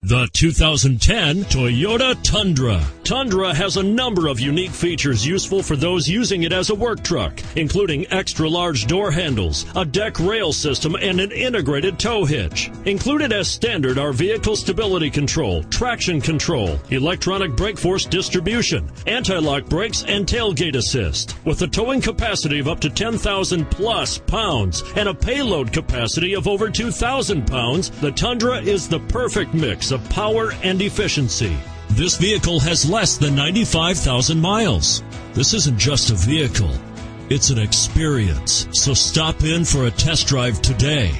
The 2010 Toyota Tundra. Tundra has a number of unique features useful for those using it as a work truck, including extra-large door handles, a deck rail system, and an integrated tow hitch. Included as standard are vehicle stability control, traction control, electronic brake force distribution, anti-lock brakes, and tailgate assist. With a towing capacity of up to 10,000 plus pounds and a payload capacity of over 2,000 pounds, the Tundra is the perfect mix of power and efficiency. This vehicle has less than 95,000 miles. This isn't just a vehicle, it's an experience. So stop in for a test drive today.